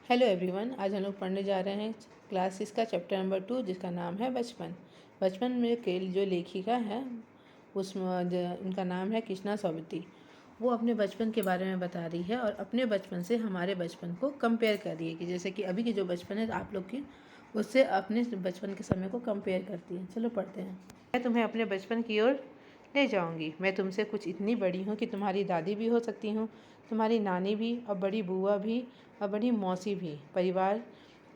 Hello everyone. आज हम लोग पढ़ने जा रहे हैं क्लास 6 का चैप्टर नंबर 2 जिसका नाम है बचपन। बचपन में जो लेखिका है उनका नाम है कृष्णा सौमित्री। वो अपने बचपन के बारे में बता रही है और अपने बचपन से हमारे बचपन को कंपेयर कर रही है कि जैसे कि अभी की जो बचपन है आप लोग की उससे अपने बचपन के समय को कंपेयर करती है। चलो पढ़ते हैं। मैं तुम्हें अपने बचपन की ओर ले जाऊंगी। मैं तुमसे कुछ इतनी बड़ी हूँ कि तुम्हारी दादी भी हो सकती हूँ, तुम्हारी नानी भी, और बड़ी बुआ भी, और बड़ी मौसी भी। परिवार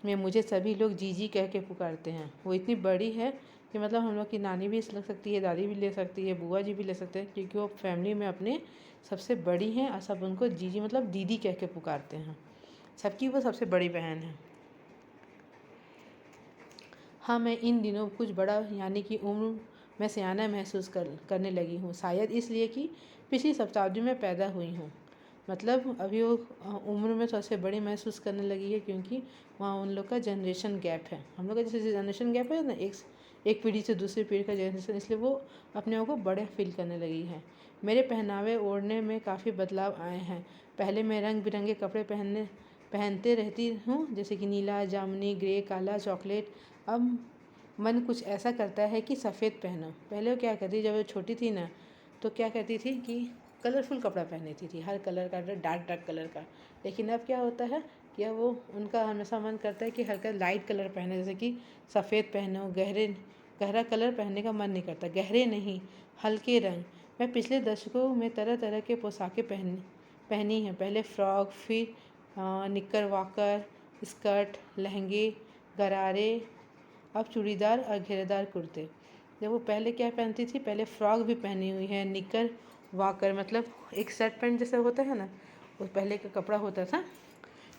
में मुझे सभी लोग जीजी कह के पुकारते हैं। वो इतनी बड़ी है कि मतलब हम लोग की नानी भी लग सकती है, दादी भी ले सकती है, बुआ जी भी ले सकते हैं, क्योंकि वो फैमिली में अपने सबसे बड़ी हैं और सब उनको जीजी मतलब दीदी कह के पुकारते हैं। सबकी वो सबसे बड़ी बहन है। हाँ, मैं इन दिनों कुछ बड़ा यानी कि उम्र में सियाना महसूस करने लगी हूँ, शायद इसलिए कि पिछली शताब्दी में पैदा हुई हूँ। मतलब अभी वो उम्र में सबसे बड़ी महसूस करने लगी है क्योंकि वहाँ उन लोग का जनरेशन गैप है। हम लोग का जैसे जनरेशन गैप है ना, एक पीढ़ी से दूसरी पीढ़ी का जनरेशन, इसलिए वो अपने आप को बड़े फील करने लगी है। मेरे पहनावे ओढ़ने में काफ़ी बदलाव आए हैं। पहले मैं रंग बिरंगे कपड़े पहनते रहती हूँ, जैसे कि नीला, जामुनी, ग्रे, काला, चॉकलेट। अब मन कुछ ऐसा करता है कि सफ़ेद पहनो। पहले वो क्या करती, जब वो छोटी थी ना, तो क्या कहती थी कि कलरफुल कपड़ा पहनती थी, हर कलर का, डार्क डार्क कलर का। लेकिन अब क्या होता है कि अब वो उनका हमेशा मन करता है कि हल्का लाइट कलर पहने, जैसे कि सफ़ेद पहनो। गहरा कलर पहनने का मन नहीं करता, गहरे नहीं, हल्के रंग। मैं पिछले दशकों में तरह तरह के पोशाकें पहनी हैं। पहले फ्रॉक, फिर निक्कर वाकर, स्कर्ट, लहंगे, गरारे, अब चूड़ीदार और घेरेदार कुर्ते। जब वो पहले क्या पहनती थी, पहले फ्रॉक भी पहनी हुई है, निक्कर वाकर मतलब एक शर्ट पैंट जैसा होता है ना, वो पहले का कपड़ा होता था,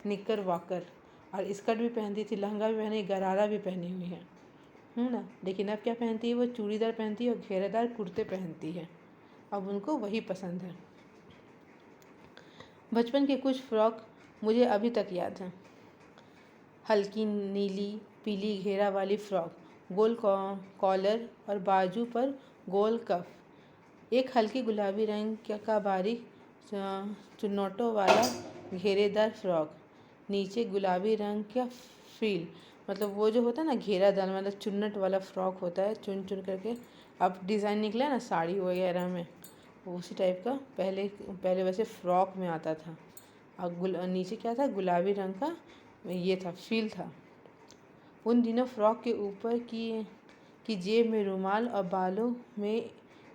निक्कर वाकर। और स्कर्ट भी पहनती थी, लहंगा भी पहनी, गरारा भी पहनी हुई है ना। लेकिन अब क्या पहनती है, वो चूड़ीदार पहनती है और घेरेदार कुर्ते पहनती है। अब उनको वही पसंद है। बचपन के कुछ फ्रॉक मुझे अभी तक याद हैं। हल्की नीली पीली घेरा वाली फ्रॉक, गोल कॉलर और बाजू पर गोल कफ। एक हल्की गुलाबी रंग का बारीक चुन्नटों वाला घेरेदार फ्रॉक, नीचे गुलाबी रंग का फ्रिल, मतलब वो जो होता है ना घेरादार, मतलब चुन्नट वाला फ्रॉक होता है, चुन चुन करके अब डिज़ाइन निकला ना साड़ी वगैरह में, उसी टाइप का पहले वैसे फ्रॉक में आता था। और नीचे क्या था, गुलाबी रंग का ये था, फील था। उन दिनों फ्रॉक के ऊपर की जेब में रुमाल और बालों में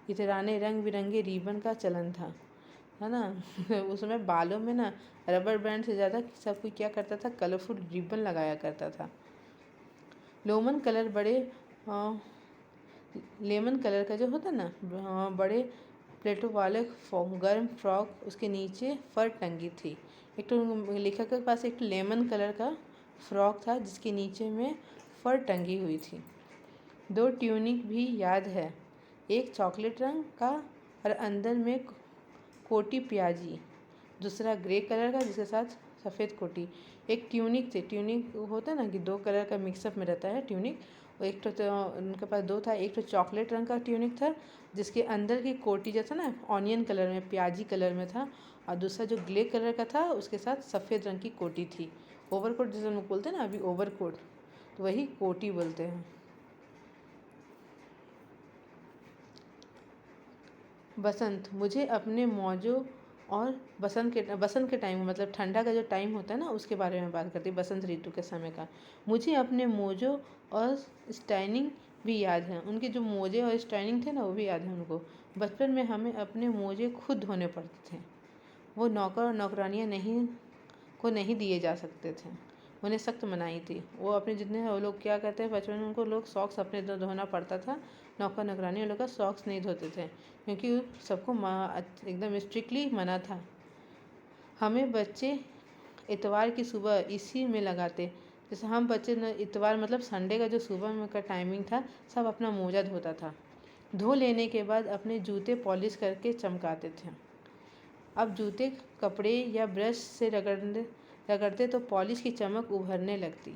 इतराने रंग बिरंगे रिबन का चलन था, है ना। उसमें बालों में ना रबर बैंड से ज़्यादा सब कोई क्या करता था, कलरफुल रिबन लगाया करता था। लेमन कलर लेमन कलर का जो होता ना, बड़े प्लेटों वाले गर्म फ्रॉक, उसके नीचे फर टंगी थी। एक तो लेखक के पास एक लेमन कलर का फ्रॉक था जिसके नीचे में फर टंगी हुई थी। 2 ट्यूनिक भी याद है, एक चॉकलेट रंग का और अंदर में कोटी प्याजी, दूसरा ग्रे कलर का जिसके साथ सफ़ेद कोटी। एक ट्यूनिक थे, ट्यूनिक होता है ना कि 2 कलर का मिक्सअप में रहता है ट्यूनिक। और एक तो उनके पास 2 था, एक तो चॉकलेट रंग का ट्यूनिक था जिसके अंदर की कोटी जो था ना ऑनियन कलर में, प्याजी कलर में था, और दूसरा जो ग्रे कलर का था उसके साथ सफ़ेद रंग की कोटी थी। ओवरकोट जैसे लोग बोलते हैं ना अभी, ओवरकोट, तो वही कोटी बोलते हैं। बसंत, मुझे अपने मौजों और बसंत के टाइम मतलब ठंडा का जो टाइम होता है ना उसके बारे में बात करती है, बसंत ऋतु के समय का। मुझे अपने मोजों और स्टाइनिंग भी याद है। उनके जो मोजे और स्टाइनिंग थे ना वो भी याद है उनको। बचपन में हमें अपने मोजे खुद धोने पड़ते थे, वो नौकर और नौकरानियाँ नहीं दिए जा सकते थे, उन्हें सख्त मनाही थी। वो अपने जितने वो लोग क्या कहते हैं, बचपन में उनको लोग सॉक्स अपने धोना पड़ता था, नौकर नौकरानी लोग का सॉक्स नहीं धोते थे क्योंकि सबको एकदम स्ट्रिक्टली मना था। हमें बच्चे इतवार की सुबह इसी में लगाते, जैसे हम बच्चे इतवार मतलब संडे का जो सुबह में का टाइमिंग था, सब अपना मोजा धोता था। धो लेने के बाद अपने जूते पॉलिश करके चमकाते थे। अब जूते कपड़े या ब्रश से रगड़ते तो पॉलिश की चमक उभरने लगती।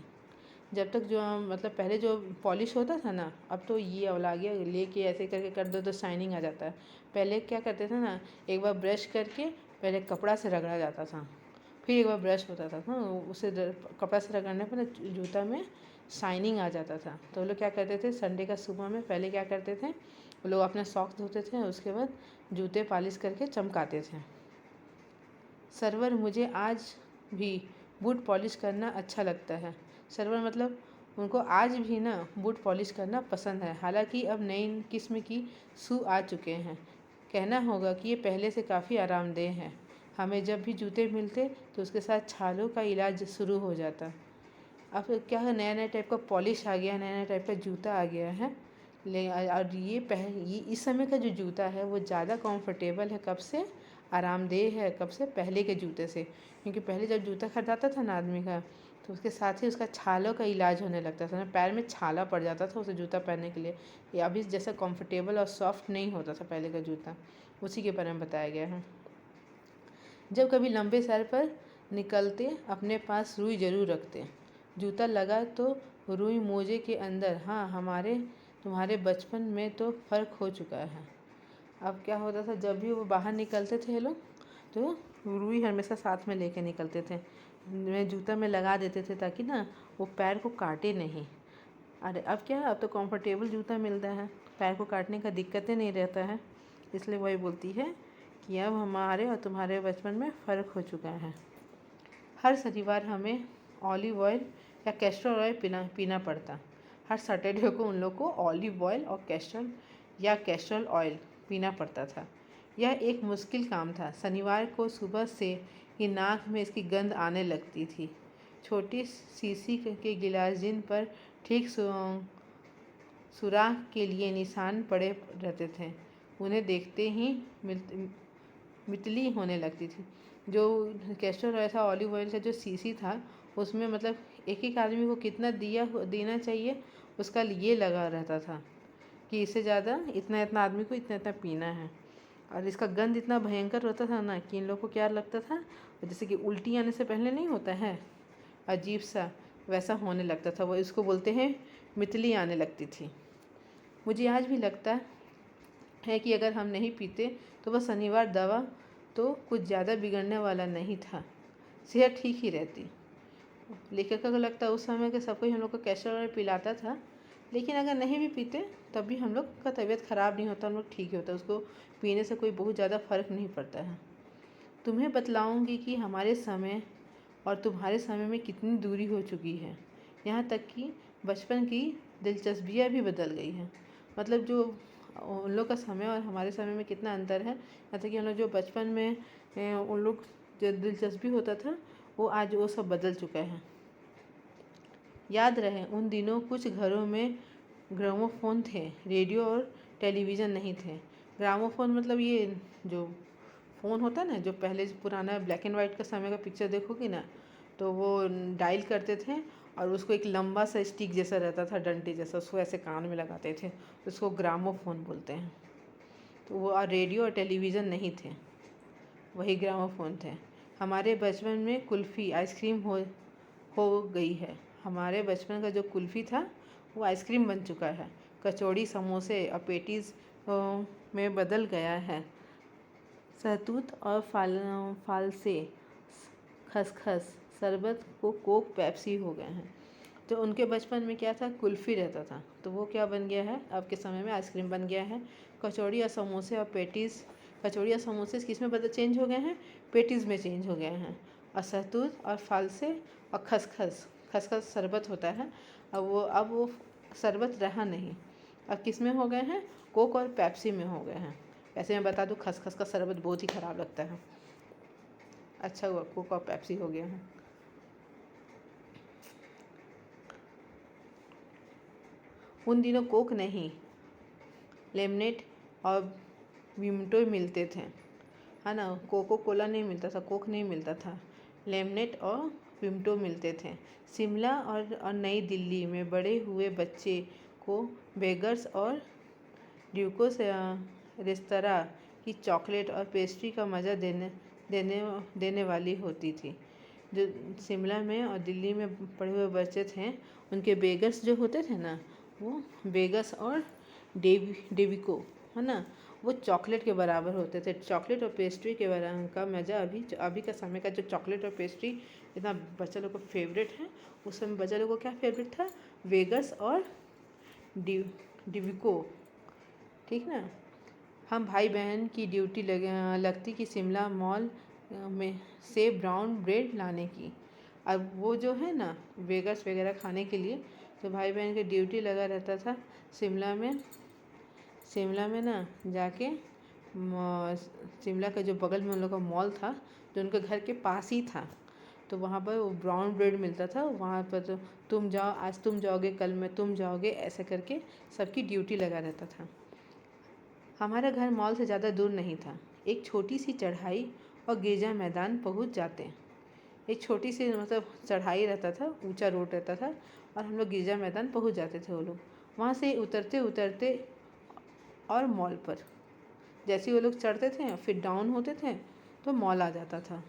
जब तक जो मतलब पहले जो पॉलिश होता था ना, अब तो ये अब आ गया, लेके ऐसे करके कर दो तो शाइनिंग आ जाता है। पहले क्या करते थे ना, एक बार ब्रश करके पहले कपड़ा से रगड़ा जाता था, फिर एक बार ब्रश होता था ना, उसे कपड़ा से रगड़ने पर ना जूता में शाइनिंग आ जाता था। तो वो लोग क्या करते थे, संडे का सुबह में पहले क्या करते थे, वो लोग अपने सॉक्स धोते थे, उसके बाद जूते पॉलिश करके चमकाते थे। सर्वर, मुझे आज भी बूट पॉलिश करना अच्छा लगता है। सर्वर मतलब उनको आज भी ना बूट पॉलिश करना पसंद है। हालांकि अब नई किस्म की शू आ चुके हैं। कहना होगा कि ये पहले से काफ़ी आरामदेह हैं। हमें जब भी जूते मिलते तो उसके साथ छालों का इलाज शुरू हो जाता। अब क्या है, नया नया टाइप का पॉलिश आ गया, नया नया टाइप का जूता आ गया है। और ये इस समय का जो जूता है वो ज़्यादा कंफर्टेबल है। कब से आरामदेह है, कब से, पहले के जूते से। क्योंकि पहले जब जूता खरीदाता था ना आदमी का, तो उसके साथ ही उसका छालों का इलाज होने लगता था ना, पैर में छाला पड़ जाता था उसे जूता पहनने के लिए। ये अभी जैसा कंफर्टेबल और सॉफ्ट नहीं होता था पहले का जूता। उसी के बारे में बताया गया है। जब कभी लंबे सैर पर निकलते अपने पास रुई ज़रूर रखते। जूता लगा तो रुई मोजे के अंदर। हाँ, तुम्हारे बचपन में तो फ़र्क हो चुका है। अब क्या होता था, जब भी वो बाहर निकलते थे लोग तो रुई हमेशा साथ में लेके निकलते थे। मैं जूता में लगा देते थे ताकि ना वो पैर को काटे नहीं। अरे अब क्या है, अब तो कंफर्टेबल जूता मिलता है, पैर को काटने का दिक्कतें नहीं रहता है। इसलिए वही बोलती है कि अब हमारे और तुम्हारे बचपन में फ़र्क हो चुका है। हर शनिवार हमें ऑलिव ऑयल या कैस्टर ऑयल पीना पड़ता। हर सैटरडे को उन लोग को ऑलिव ऑयल और कैस्टर ऑयल पीना पड़ता था। यह एक मुश्किल काम था। शनिवार को सुबह से ही नाक में इसकी गंध आने लगती थी। छोटी शीशी के गिलास जिन पर ठीक सुराख के लिए निशान पड़े रहते थे, उन्हें देखते ही मितली होने लगती थी। जो कैस्टर ऑयल था, ऑलिव ऑयल का जो शीशी था, उसमें मतलब एक एक आदमी को कितना देना चाहिए उसका ये लगा रहता था कि इससे ज़्यादा इतना इतना आदमी को इतना इतना पीना है। और इसका गंध इतना भयंकर होता था ना कि इन लोगों को क्या लगता था, जैसे कि उल्टी आने से पहले नहीं होता है अजीब सा, वैसा होने लगता था। वो इसको बोलते हैं मितली आने लगती थी। मुझे आज भी लगता है कि अगर हम नहीं पीते तो वह शनिवार दवा तो कुछ ज़्यादा बिगड़ने वाला नहीं था, सेहत ठीक ही रहती। लेखक को लगता है उस समय के सबको हम लोग को कैस्टर ऑयल पिलाता था, लेकिन अगर नहीं भी पीते तब भी हम लोग का तबीयत ख़राब नहीं होता, हम लोग ठीक ही होता, उसको पीने से कोई बहुत ज़्यादा फ़र्क नहीं पड़ता है। तुम्हें बतलाऊँगी कि हमारे समय और तुम्हारे समय में कितनी दूरी हो चुकी है। यहाँ तक कि बचपन की दिलचस्पियाँ भी बदल गई हैं। मतलब जो उन लोग का समय और हमारे समय में कितना अंतर है। यहाँ तक कि हम लोग जो बचपन में उन लोग जो दिलचस्पी होता था वो आज वो सब बदल चुका है। याद रहे उन दिनों कुछ घरों में ग्रामोफोन थे, रेडियो और टेलीविज़न नहीं थे। ग्रामोफोन मतलब ये जो फ़ोन होता है ना, जो पहले पुराना ब्लैक एंड वाइट का समय का पिक्चर देखोगे ना, तो वो डायल करते थे और उसको एक लंबा सा स्टिक जैसा रहता था, डंडे जैसा, उसको ऐसे कान में लगाते थे, उसको ग्रामोफोन बोलते हैं। तो वो रेडियो और टेलीविज़न नहीं थे, वही ग्रामोफोन थे। हमारे बचपन में कुल्फ़ी आइसक्रीम हो गई है। हमारे बचपन का जो कुल्फ़ी था वो आइसक्रीम बन चुका है। कचौड़ी, समोसे और पेटीज़ में बदल गया है। सहतूत और फालसे, खसखस, शरबत को कोक, पेप्सी हो गए हैं। तो उनके बचपन में क्या था, कुल्फ़ी रहता था, तो वो क्या बन गया है, अब के समय में आइसक्रीम बन गया है। कचौड़ी और समोसे और पेटीज़, कचौड़ी और समोसे किस में बदल चेंज हो गए हैं, पेटीज़ में चेंज हो गए हैं। और सहतूत और फालसे और खसखस, खसखस शरबत होता है, अब वो शरबत रहा नहीं, अब किस में हो गए हैं, कोक और पेप्सी में हो गए हैं। ऐसे मैं बता दूँ, खसखस का शरबत बहुत ही ख़राब लगता है। अच्छा हुआ कोक और पेप्सी हो गया है। उन दिनों कोक नहीं, लेमनेट और विमटो मिलते थे, है ना। कोको कोला नहीं मिलता था, कोक नहीं मिलता था, लेमनेट और विमटो मिलते थे। शिमला और नई दिल्ली में बड़े हुए बच्चे को बेगर्स और ड्यूकोस रेस्तरां की चॉकलेट और पेस्ट्री का मज़ा देने वाली होती थी। जो शिमला में और दिल्ली में पढ़े हुए बच्चे थे, उनके बेगर्स जो होते थे ना, वो बेगस और डेविको, है ना, वो चॉकलेट के बराबर होते थे। चॉकलेट और पेस्ट्री के बराबर का मज़ा अभी का समय का जो चॉकलेट और पेस्ट्री इतना बच्चा लोग को फेवरेट है, उस समय बच्चा लोग को क्या फेवरेट था, वेगस और डिविको, ठीक ना। हम भाई बहन की ड्यूटी लगती कि शिमला मॉल में से ब्राउन ब्रेड लाने की। अब वो जो है ना वेगस वगैरह खाने के लिए, तो भाई बहन की ड्यूटी लगा रहता था शिमला में ना जाके शिमला का जो बगल में उन लोग का मॉल था, जो उनके घर के पास ही था, तो वहाँ पर वो ब्राउन ब्रेड मिलता था। वहाँ पर तो तुम जाओ, आज तुम जाओगे, कल में तुम जाओगे, ऐसे करके सबकी ड्यूटी लगा रहता था। हमारा घर मॉल से ज़्यादा दूर नहीं था। एक छोटी सी चढ़ाई और गिरजा मैदान पहुँच जाते। एक छोटी सी मतलब चढ़ाई रहता था, ऊंचा रोड रहता था, और हम लोग गिरजा मैदान पहुँच जाते थे। वो लोग वहाँ से उतरते उतरते और मॉल पर जैसे ही वो लोग चढ़ते थे फिर डाउन होते थे तो मॉल आ जाता था।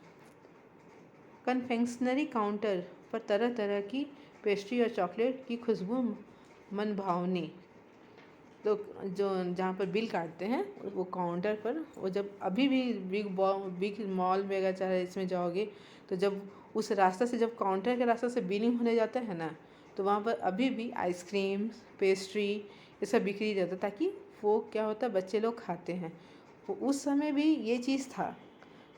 कन्फेक्शनरी काउंटर पर तरह तरह की पेस्ट्री और चॉकलेट की खुशबू मन भावनी। तो जो जहाँ पर बिल काटते हैं वो काउंटर पर, वो जब अभी भी बिग मॉल में अगर चाहे इसमें जाओगे, तो जब उस रास्ता से जब काउंटर के रास्ते से बिलिंग होने जाता है ना, तो वहाँ पर अभी भी आइसक्रीम, पेस्ट्री ये सब बिक्री रहता, ताकि वो क्या होता है बच्चे लोग खाते हैं। वो उस समय भी ये चीज़ था,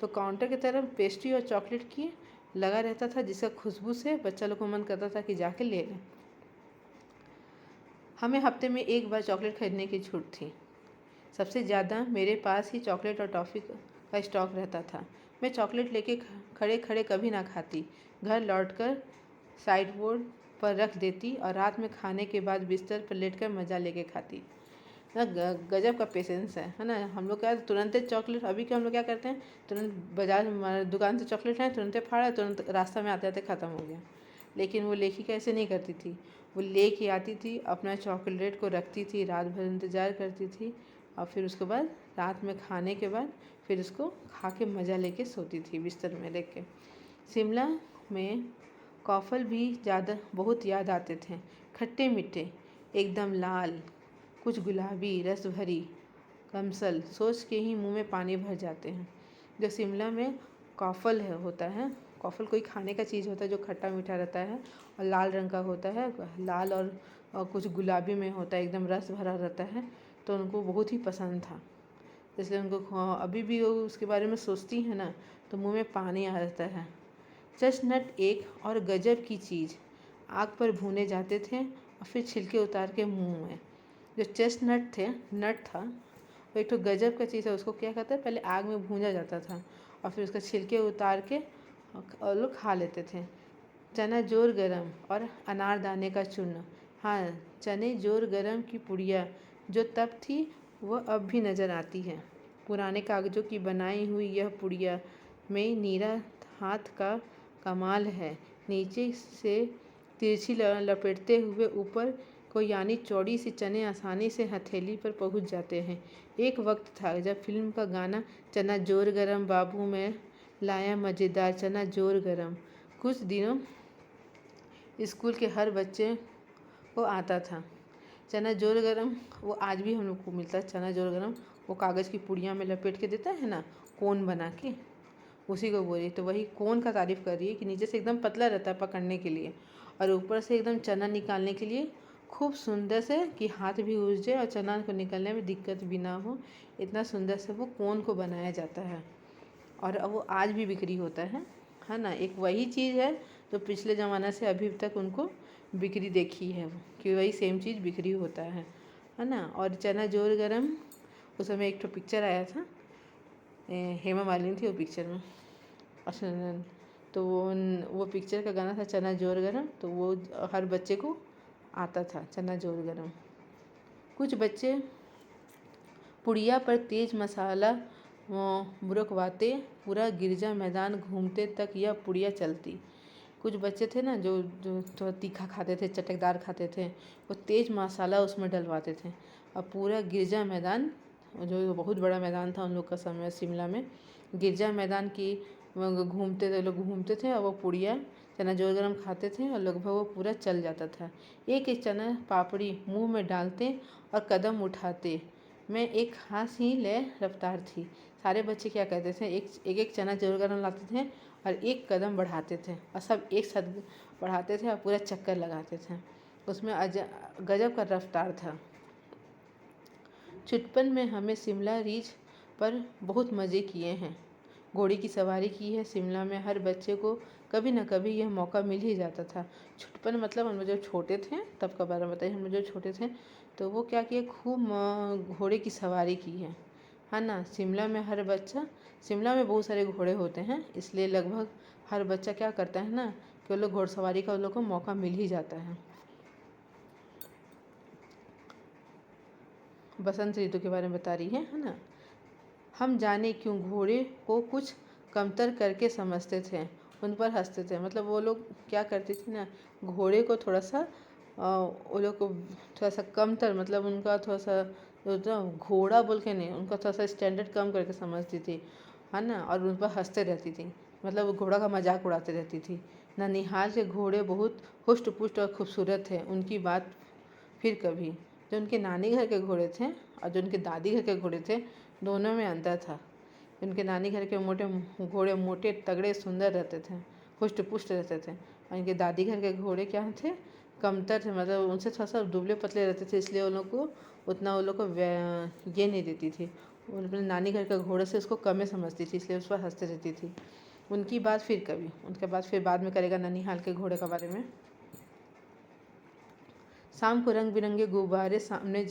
तो काउंटर की तरफ पेस्ट्री और चॉकलेट की लगा रहता था, जिसका खुशबू से बच्चा लोग को मन करता था कि जाके ले लें। हमें हफ्ते में एक बार चॉकलेट खरीदने की छूट थी। सबसे ज़्यादा मेरे पास ही चॉकलेट और टॉफ़ी का स्टॉक रहता था। मैं चॉकलेट लेके खड़े खड़े कभी ना खाती, घर लौटकर साइड बोर्ड पर रख देती और रात में खाने के बाद बिस्तर पर लेटकर मज़ा लेके खाती। ना गजब का पेशेंस है ना। हम लोग क्या तुरंत चॉकलेट, अभी के हम लोग क्या करते हैं, तुरंत बाजार दुकान से चॉकलेट लाए, तुरंत फाड़ा, तुरंत रास्ता में आते आते ख़त्म हो गया। लेकिन वो लेखिका ऐसे नहीं करती थी। वो लेके आती थी, अपना चॉकलेट को रखती थी, रात भर इंतज़ार करती थी, और फिर उसके बाद रात में खाने के बाद फिर उसको खा के मज़ा लेके सोती थी बिस्तर में लेके। शिमला में कॉफल भी ज़्यादा बहुत याद आते थे। खट्टे मीठे, एकदम लाल, कुछ गुलाबी, रस भरी कमसल सोच के ही मुंह में पानी भर जाते हैं। जो शिमला में कॉफल होता है, कॉफल कोई खाने का चीज़ होता है जो खट्टा मीठा रहता है और लाल रंग का होता है, लाल और कुछ गुलाबी में होता है, एकदम रस भरा रहता है, तो उनको बहुत ही पसंद था। इसलिए उनको अभी भी वो उसके बारे में सोचती है ना तो मुंह में पानी आ जाता है। चेस्टनट एक और गजब की चीज़, आग पर भूने जाते थे और फिर छिलके उतार के मुंह में। जो चेस्टनट नट था वो एक तो गजब का चीज़ है। उसको क्या कहते हैं, पहले आग में भूना जाता था और फिर उसका छिलके उतार के और लोग खा लेते थे। चना जोर गरम और अनारदाने का चूर्ण। हाँ, चने जोर गरम की पुड़िया जो तब थी वह अब भी नज़र आती है। पुराने कागज़ों की बनाई हुई यह पुड़िया में नीरा हाथ का कमाल है। नीचे से तिरछी लपेटते हुए ऊपर को यानी चौड़ी सी चने आसानी से हथेली पर पहुंच जाते हैं। एक वक्त था जब फिल्म का गाना चना जोर गरम बाबू में लाया मज़ेदार चना जोर गरम कुछ दिनों स्कूल के हर बच्चे को आता था। चना जोर गरम वो आज भी हम लोग को मिलता है। चना जोर गरम वो कागज़ की पुड़िया में लपेट के देता है ना, कोन बना के, उसी को बोली। तो वही कोन का तारीफ़ कर रही है कि नीचे से एकदम पतला रहता है पकड़ने के लिए, और ऊपर से एकदम चना निकालने के लिए खूब सुंदर से कि हाथ भी उलझ जाए और चना को निकलने में दिक्कत भी ना हो, इतना सुंदर से वो कोन को बनाया जाता है। और वो आज भी बिक्री होता है ना। एक वही चीज़ है जो पिछले ज़माना से अभी तक उनको बिक्री देखी है, कि वही सेम चीज़ बिक्री होता है ना। और चना जोर गरम उस समय एक तो पिक्चर आया था, हेमा मालिनी थी वो पिक्चर में, तो वो पिक्चर का गाना था चना जोर गरम, तो वो हर बच्चे को आता था चना जोर गरम। कुछ बच्चे पुड़िया पर तेज मसाला बुरकवाते पूरा गिरजा मैदान घूमते तक यह पुड़िया चलती। कुछ बच्चे थे ना जो जो थोड़ा तीखा खाते थे, चटकदार खाते थे, वो तेज मसाला उसमें डलवाते थे और पूरा गिरजा मैदान, जो बहुत बड़ा मैदान था उन लोग का समय शिमला में, गिरजा मैदान की घूमते थे लोग, घूमते थे और वो पुड़िया चना जोर गरम खाते थे और लगभग वो पूरा चल जाता था। एक एक चना पापड़ी मुंह में डालते और कदम उठाते में एक खास ही लय रफ्तार थी। सारे बच्चे क्या करते थे, एक एक चना जोड़ कर लाते थे और एक कदम बढ़ाते थे और सब एक साथ बढ़ाते थे और पूरा चक्कर लगाते थे। उसमें गजब का रफ्तार था। छुटपन में हमें शिमला रिज पर बहुत मज़े किए हैं। घोड़े की सवारी की है। शिमला में हर बच्चे को कभी न कभी यह मौका मिल ही जाता था। छुटपन मतलब हम लोग जब छोटे थे तब का बारे में बताइए। हम लोग जब छोटे थे तो वो क्या किए, खूब घोड़े की सवारी की है ना। शिमला में हर बच्चा, शिमला में बहुत सारे घोड़े होते हैं, इसलिए लगभग हर बच्चा क्या करता है ना कि वो लोग घोड़सवारी का उन लोग को मौका मिल ही जाता है। बसंत ऋतु के बारे में बता रही है ना। हम जाने क्यों घोड़े को कुछ कमतर करके समझते थे, उन पर हंसते थे। मतलब वो लोग क्या करते थे ना, घोड़े को थोड़ा सा वो लोग को थोड़ा सा कमतर, मतलब उनका थोड़ा सा घोड़ा बोल के नहीं, उनका थोड़ा सा स्टैंडर्ड कम करके समझती थी, है ना। और उन पर हंसते रहती थी, मतलब वो घोड़ा का मजाक उड़ाते रहती थी। ननिहाल के घोड़े बहुत हुष्ट पुष्ट और खूबसूरत थे। उनकी बात फिर कभी। जो उनके नानी घर के घोड़े थे और जो उनके दादी घर के घोड़े थे, दोनों में अंतर था। उनके नानी घर के घोड़े मोटे तगड़े सुंदर रहते थे, पुष्ट पुष्ट रहते थे। और इनके दादी घर के घोड़े क्या थे, कमतर थे, मतलब उनसे थोड़ा सा दुबले पतले रहते थे, इसलिए उन लोग को उतना वो लोग को ये नहीं देती थी। वो अपने नानी घर के घोड़े से उसको कम समझती थी, इसलिए उस पर हंसती रहती थी। उनकी बात फिर कभी, उनके बाद फिर बाद में करेगा ननिहाल के घोड़े के बारे में। शाम को रंग बिरंगे गुब्बारे सामने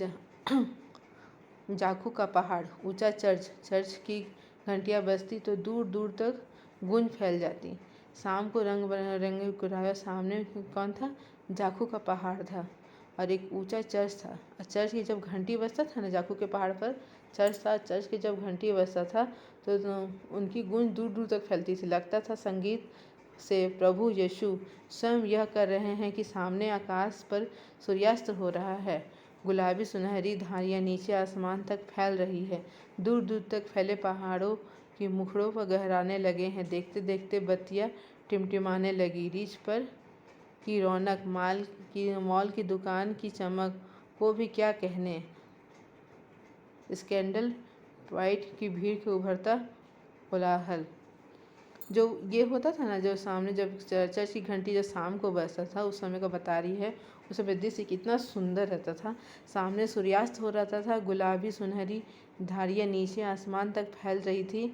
जाखू का पहाड़, ऊंचा चर्च की घंटियां बजती तो दूर दूर तक गूंज फैल जाती। शाम को रंग बिरंगे गुब्बारे सामने कौन था, जाखू का पहाड़ था और एक ऊंचा चर्च था। चर्च की जब घंटी बजता था ना, जाखू के पहाड़ पर चर्च था, चर्च की जब घंटी बजता था तो उनकी गूंज दूर दूर तक फैलती थी। लगता था संगीत से प्रभु यीशु स्वयं यह कर रहे हैं कि सामने आकाश पर सूर्यास्त हो रहा है। गुलाबी सुनहरी धारियाँ नीचे आसमान तक फैल रही है। दूर दूर तक फैले पहाड़ों की मुखड़ों पर गहराने लगे हैं। देखते देखते बत्तियाँ टिमटिमाने लगी। रिज पर की रौनक, मॉल की दुकान की चमक को भी क्या कहने। स्कैंडल पॉइंट की भीड़ के उभरता कोलाहल। जो ये होता था ना, जो सामने जब चर्च की घंटी जब शाम को बजता था, उस समय का बता रही है। उस समय दृश्य कितना सुंदर रहता था। सामने सूर्यास्त हो रहा था, गुलाबी सुनहरी धारियाँ नीचे आसमान तक फैल रही थी,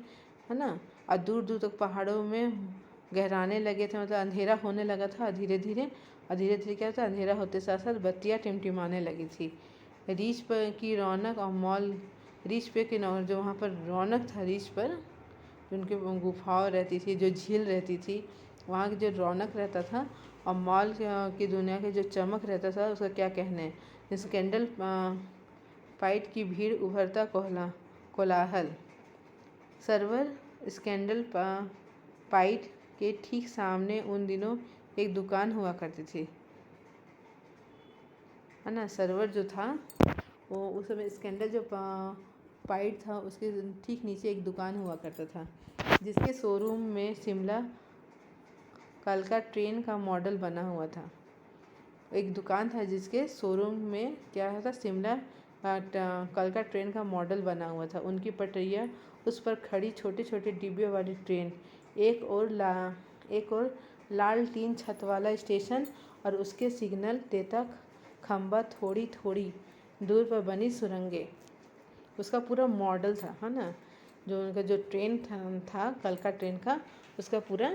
है ना। और दूर दूर तक पहाड़ों में गहराने लगे थे, मतलब अंधेरा होने लगा था धीरे धीरे। और धीरे धीरे क्या था, अंधेरा होते साथ साथ बत्तियाँ टिमटिमाने लगी थी। रिच पर की रौनक और मॉल, रिच पे की जो वहाँ पर रौनक था, रिच पर उनके गुफाओं रहती थी, जो झील रहती थी, वहाँ की जो रौनक रहता था, और मॉल की दुनिया के जो चमक रहता था, उसका क्या कहने। स्कैंडल पाइट की भीड़, उभरता कोलाहल। सर्वर स्कैंडल पाइट के ठीक सामने उन दिनों एक दुकान हुआ करती थी, है ना। सर्वर जो था वो उस समय स्कैंडल जो पाइट था उसके ठीक नीचे एक दुकान हुआ करता था, जिसके शोरूम में शिमला कालका ट्रेन का मॉडल बना हुआ था। एक दुकान था जिसके शोरूम में क्या था, शिमला कालका ट्रेन का मॉडल बना हुआ था। उनकी पटरियाँ, उस पर खड़ी छोटे छोटे डिब्बे वाली ट्रेन, एक और लाल टीन छत वाला स्टेशन और उसके सिग्नल देता खंबा, थोड़ी थोड़ी दूर पर बनी सुरंगें, उसका पूरा मॉडल था, है ना। जो उनका जो ट्रेन था कलका ट्रेन का, उसका पूरा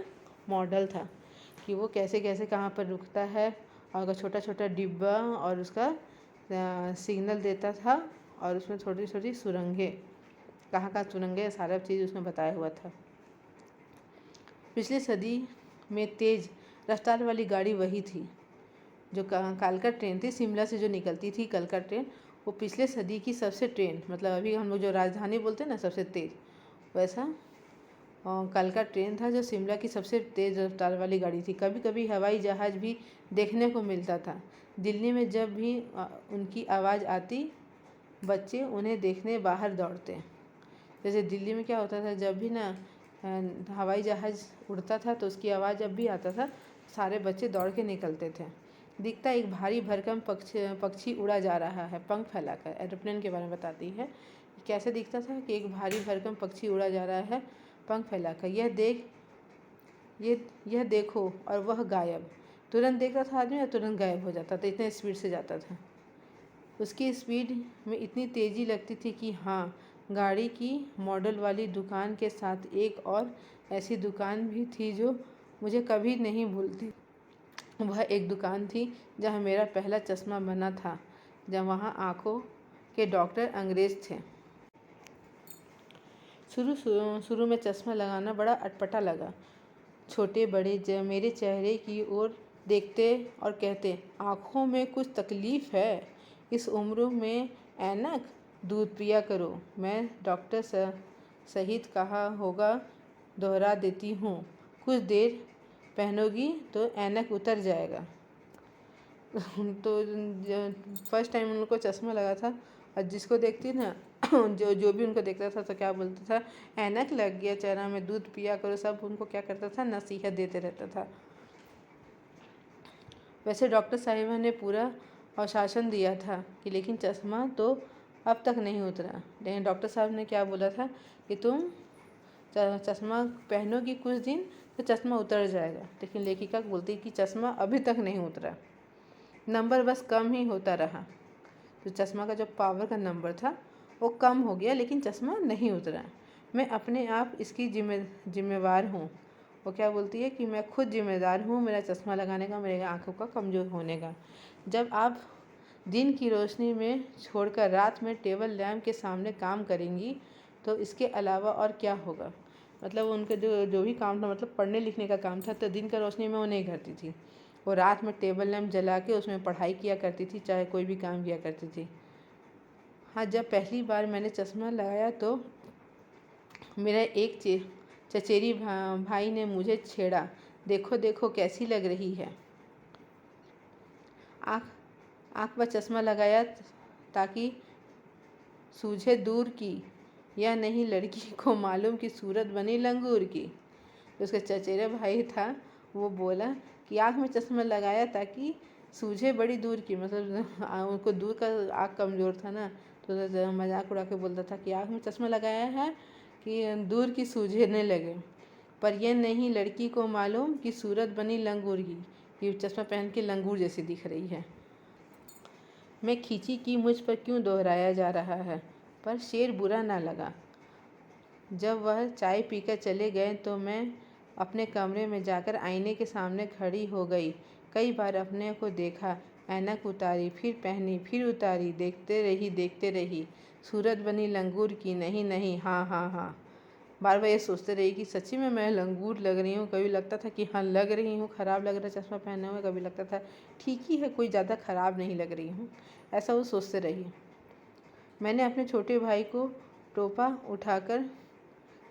मॉडल था कि वो कैसे कैसे कहाँ पर रुकता है, और छोटा छोटा डिब्बा और उसका सिग्नल देता था, और उसमें छोटी छोटी सुरंगें, कहाँ कहाँ सुरंगें, सारा चीज़ उसमें बताया हुआ था। पिछली सदी में तेज़ रफ्तार वाली गाड़ी वही थी जो कालका ट्रेन थी। शिमला से जो निकलती थी कालका ट्रेन, वो पिछले सदी की सबसे ट्रेन, मतलब अभी हम लोग जो राजधानी बोलते हैं ना सबसे तेज़, वैसा कालका ट्रेन था जो शिमला की सबसे तेज़ रफ्तार वाली गाड़ी थी। कभी कभी हवाई जहाज़ भी देखने को मिलता था। दिल्ली में जब भी उनकी आवाज़ आती, बच्चे उन्हें देखने बाहर दौड़ते। जैसे दिल्ली में क्या होता था, जब भी ना हवाई जहाज़ उड़ता था तो उसकी आवाज़ जब भी आता था, सारे बच्चे दौड़ के निकलते थे। दिखता एक भारी भरकम पक्षी उड़ा जा रहा है पंख फैलाकर। एरोप्लेन के बारे में बताती है कैसे दिखता था कि एक भारी भरकम पक्षी उड़ा जा रहा है पंख फैलाकर। यह देखो, और वह गायब। तुरंत देखता था आदमी और तुरंत गायब हो जाता था, इतने स्पीड से जाता था। उसकी स्पीड में इतनी तेज़ी लगती थी कि हाँ, गाड़ी की मॉडल वाली दुकान के साथ एक और ऐसी दुकान भी थी जो मुझे कभी नहीं भूलती। वह एक दुकान थी जहाँ मेरा पहला चश्मा बना था, जब वहाँ आँखों के डॉक्टर अंग्रेज़ थे। शुरू में चश्मा लगाना बड़ा अटपटा लगा। छोटे बड़े मेरे चेहरे की ओर देखते और कहते, आँखों में कुछ तकलीफ़ है, इस उम्र में ऐनक, दूध पिया करो। मैं डॉक्टर सहित कहा होगा दोहरा देती हूँ, कुछ देर पहनोगी तो ऐनक उतर जाएगा। तो फर्स्ट टाइम उन लोग को चश्मा लगा था और जिसको देखती ना जो भी उनको देखता था तो क्या बोलता था, ऐनक लग गया चेहरा में, दूध पिया करो। सब उनको क्या करता था, नसीहत देते रहता था। वैसे डॉक्टर साहिबा ने पूरा आश्वासन दिया था कि लेकिन चश्मा तो अब तक नहीं उतरा। लेकिन डॉक्टर साहब ने क्या बोला था कि तुम चश्मा पहनोगी कुछ दिन तो चश्मा उतर जाएगा। लेकिन लेखिका बोलती कि चश्मा अभी तक नहीं उतरा, नंबर बस कम ही होता रहा। तो चश्मा का जो पावर का नंबर था वो कम हो गया, लेकिन चश्मा नहीं उतरा। मैं अपने आप इसकी जिम्मेवार हूँ। वो क्या बोलती है कि मैं खुद जिम्मेदार हूँ मेरा चश्मा लगाने का, मेरे आँखों का कमज़ोर होने का। जब आप दिन की रोशनी में छोड़कर रात में टेबल लैंप के सामने काम करेंगी तो इसके अलावा और क्या होगा। मतलब उनके जो भी काम था, मतलब पढ़ने लिखने का काम था, तो दिन का रोशनी में वो नहीं करती थी। वो रात में टेबल लैंप जला के उसमें पढ़ाई किया करती थी, चाहे कोई भी काम किया करती थी। हाँ, जब पहली बार मैंने चश्मा लगाया तो मेरा एक चचेरी भाई ने मुझे छेड़ा, देखो देखो कैसी लग रही है। आँख पर चश्मा लगाया ताकि सूझे दूर की, या नहीं लड़की को मालूम कि सूरत बनी लंगूर की। उसका चचेरा भाई था, वो बोला कि आँख में चश्मा लगाया ताकि सूझे बड़ी दूर की, मतलब उनको दूर का आँख कमज़ोर था ना, तो मजाक उड़ा के बोलता था कि आँख में चश्मा लगाया है कि दूर की सूझने लगे। पर यह नहीं लड़की को मालूम कि सूरत बनी लंगूर की, ये चश्मा पहन के लंगूर जैसी दिख रही है। मैं खींची कि मुझ पर क्यों दोहराया जा रहा है, पर शेर बुरा ना लगा। जब वह चाय पीकर चले गए तो मैं अपने कमरे में जाकर आईने के सामने खड़ी हो गई। कई बार अपने को देखा, ऐनक उतारी, फिर पहनी, फिर उतारी, देखते रही, सूरत बनी लंगूर की, नहीं नहीं, हाँ हाँ हाँ। बार बार ये सोचते रही कि सच्ची में मैं लंगूर लग रही हूँ। कभी लगता था कि हाँ लग रही हूँ, ख़राब लग रहा है चश्मा पहने हुए। कभी लगता था ठीक ही है, कोई ज़्यादा ख़राब नहीं लग रही हूँ। ऐसा वो सोचते रही। मैंने अपने छोटे भाई को टोपा उठाकर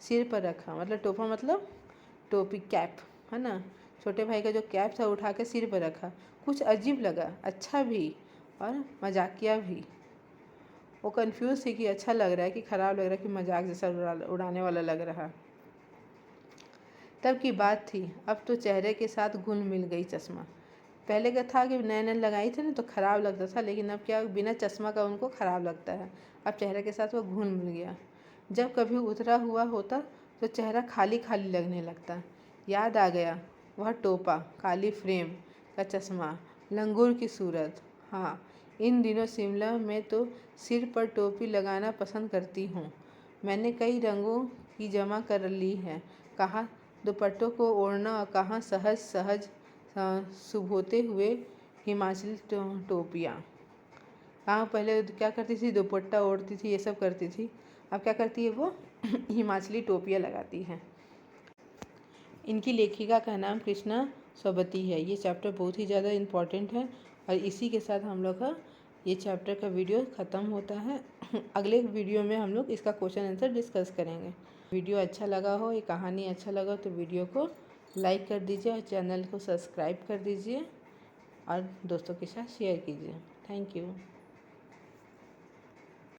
सिर पर रखा, मतलब टोपा मतलब टोपी, कैप है ना। छोटे भाई का जो कैप था उठा के सिर पर रखा। कुछ अजीब लगा, अच्छा भी और मजाकिया भी। वो कंफ्यूज थी कि अच्छा लग रहा है कि ख़राब लग रहा है कि मजाक जैसा उड़ाने वाला लग रहा। तब की बात थी, अब तो चेहरे के साथ घुल मिल गई चश्मा। पहले का था कि नए नए लगाई थे ना तो ख़राब लगता था, लेकिन अब क्या बिना चश्मा का उनको ख़राब लगता है। अब चेहरे के साथ वो घुल मिल गया। जब कभी उतरा हुआ होता तो चेहरा खाली खाली लगने लगता। याद आ गया वह टोपा, काली फ्रेम का चश्मा, लंगूर की सूरत। हाँ, इन दिनों शिमला में तो सिर पर टोपी लगाना पसंद करती हूँ। मैंने कई रंगों की जमा कर ली है, कहाँ दुपट्टों को ओढ़ना और कहाँ सहज सहज सुबोते हुए हिमाचली टोपियाँ। कहाँ पहले क्या करती थी, दुपट्टा ओढ़ती थी, ये सब करती थी। अब क्या करती है वो हिमाचली टोपियाँ लगाती हैं। इनकी लेखिका का नाम कृष्णा सोबती है। ये चैप्टर बहुत ही ज़्यादा इम्पॉर्टेंट है और इसी के साथ हम लोग का ये चैप्टर का वीडियो ख़त्म होता है। अगले वीडियो में हम लोग इसका क्वेश्चन आंसर डिस्कस करेंगे। वीडियो अच्छा लगा हो, ये कहानी अच्छा लगा तो वीडियो को लाइक कर दीजिए और चैनल को सब्सक्राइब कर दीजिए और दोस्तों के साथ शेयर कीजिए। Thank you.